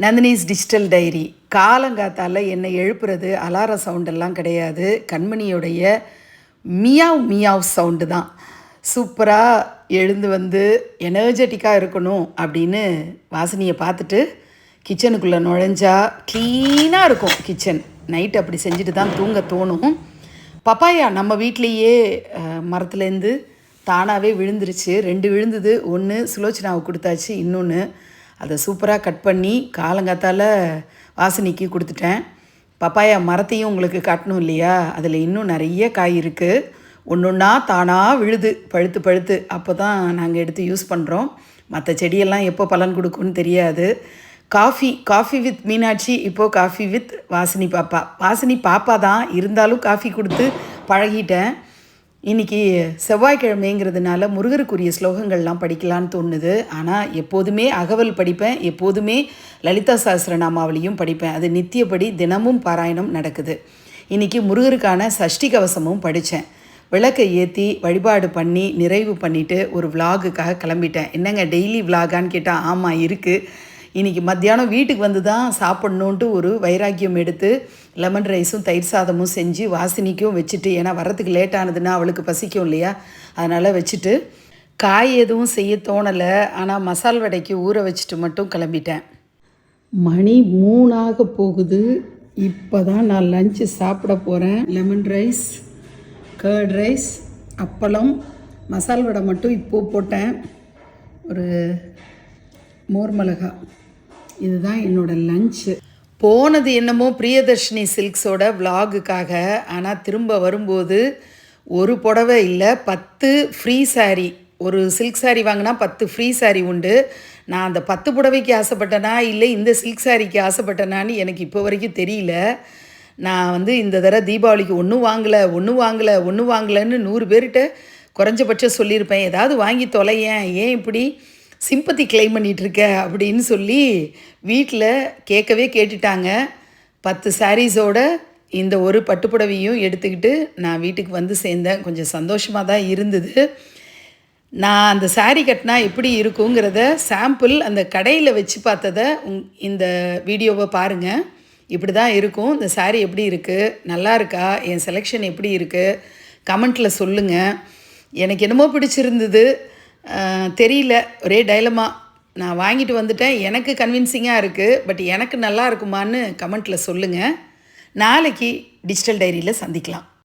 Nandini's digital diary. காலங்காத்தால என்னை எழுப்புறது alarm சவுண்டெல்லாம் கிடையாது. கண்மணியோடைய மியாவ் மியாவ் சவுண்டு தான். சூப்பராக எழுந்து வந்து எனர்ஜெட்டிக்காக இருக்கணும் அப்படின்னு வாசினியை பார்த்துட்டு கிச்சனுக்குள்ளே நுழைஞ்சா க்ளீனாக இருக்கும் கிச்சன். நைட் அப்படி செஞ்சுட்டு தான் தூங்க தோணும். பப்பாயா நம்ம வீட்லேயே மரத்துலேருந்து தானாகவே விழுந்துருச்சு. 2 விழுந்தது. ஒன்று சுலோச்சனாவுக்கு கொடுத்தாச்சு, இன்னொன்று அதை சூப்பராக கட் பண்ணி காலங்காத்தால் வாசினிக்கு கொடுத்துட்டேன். பப்பாயா மரத்தையும் உங்களுக்கு காட்டணும் இல்லையா, அதில் இன்னும் நிறைய காய் இருக்குது. ஒன்று ஒன்றா தானாக விழுது பழுத்து பழுத்து. அப்போ தான் நாங்கள் எடுத்து யூஸ் பண்ணுறோம். மற்ற செடியெல்லாம் எப்போ பலன் கொடுக்குன்னு தெரியாது. காஃபி வித் மீனாட்சி, இப்போது காஃபி வித் வாசினி பாப்பா. வாசினி பாப்பா தான் இருந்தாலும் காஃபி கொடுத்து பழகிட்டேன். இன்றைக்கி செவ்வாய்க்கிழமைங்கிறதுனால முருகருக்குரிய ஸ்லோகங்கள்லாம் படிக்கலான்னு தோணுது. ஆனால் எப்போதுமே அகவல் படிப்பேன், எப்போதுமே லலிதா சஹஸ்ரநாமாவளியும் படிப்பேன். அது நித்தியப்படி தினமும் பாராயணம் நடக்குது. இன்றைக்கி முருகருக்கான சஷ்டி கவசமும் படித்தேன். விளக்கை ஏற்றி வழிபாடு பண்ணி நிறைவு பண்ணிவிட்டு ஒரு விலாகுக்காக கிளம்பிட்டேன். என்னங்க டெய்லி விலாகான்னு கேட்டால் ஆமாம் இருக்குது. இன்றைக்கி மத்தியானம் வீட்டுக்கு வந்து தான் சாப்பிட்ணுன்ட்டு ஒரு வைராக்கியம் எடுத்து லெமன் ரைஸும் தயிர் சாதமும் செஞ்சு வாசினிக்கும் வச்சுட்டு, ஏன்னா வரத்துக்கு லேட் ஆனதுன்னா அவளுக்கு பசிக்கும் இல்லையா, அதனால் வச்சுட்டு காய் எதுவும் செய்ய தோணலை. ஆனால் மசால் வடைக்கு ஊற வச்சுட்டு மட்டும் கிளம்பிட்டேன். மணி 3 போகுது. இப்போ தான் நான் லஞ்சு சாப்பிட போகிறேன். லெமன் ரைஸ், கர்ட் ரைஸ், அப்பளம், மசால் வடை மட்டும் இப்போது போட்டேன். ஒரு மோர் மிளகா. இதுதான் என்னோடய லஞ்சு. போனது என்னமோ பிரியதர்ஷினி சில்க்ஸோட விலாகுக்காக. ஆனால் திரும்ப வரும்போது ஒரு புடவை இல்லை, 10 ஃப்ரீ சாரீ. ஒரு சில்க் சாரீ வாங்கினா 10 ஃப்ரீ சாரீ உண்டு. நான் அந்த 10 புடவைக்கு ஆசைப்பட்டேனா இல்லை இந்த சில்க் சாரீக்கு ஆசைப்பட்டேனான்னு எனக்கு இப்போ வரைக்கும் தெரியல. நான் இந்த தடவை தீபாவளிக்கு ஒன்றும் வாங்கலைன்னு 100 பேர்கிட்ட குறைஞ்சபட்சம் சொல்லியிருப்பேன். ஏதாவது வாங்கி தொலையேன், ஏன் இப்படி சிம்பத்தி கிளைம் பண்ணிகிட்ருக்க அப்படின்னு சொல்லி வீட்டில் கேட்டுட்டாங்க. 10 சாரீஸோட இந்த ஒரு பட்டுப்புடவையும் எடுத்துக்கிட்டு நான் வீட்டுக்கு வந்து சேர்ந்தேன். கொஞ்சம் சந்தோஷமாக தான் இருந்தது. நான் அந்த சாரீ கட்டினா எப்படி இருக்குங்கிறத சாம்பிள் அந்த கடையில் வச்சு பார்த்ததை இந்த வீடியோவை பாருங்கள். இப்படி தான் இருக்கும். இந்த சாரீ எப்படி இருக்குது, நல்லா இருக்கா, என் செலெக்ஷன் எப்படி இருக்குது, கமெண்ட்டில் சொல்லுங்கள். எனக்கு என்னமோ பிடிச்சிருந்தது, தெரியல, ஒரே டைலமா. நான் வாங்கிட்டு வந்துட்டேன், எனக்கு கன்வின்சிங்காக இருக்குது. பட் எனக்கு நல்லா இருக்குமான்னு கமெண்ட்டில் சொல்லுங்கள். நாளைக்கு டிஜிட்டல் டைரியில் சந்திக்கலாம்.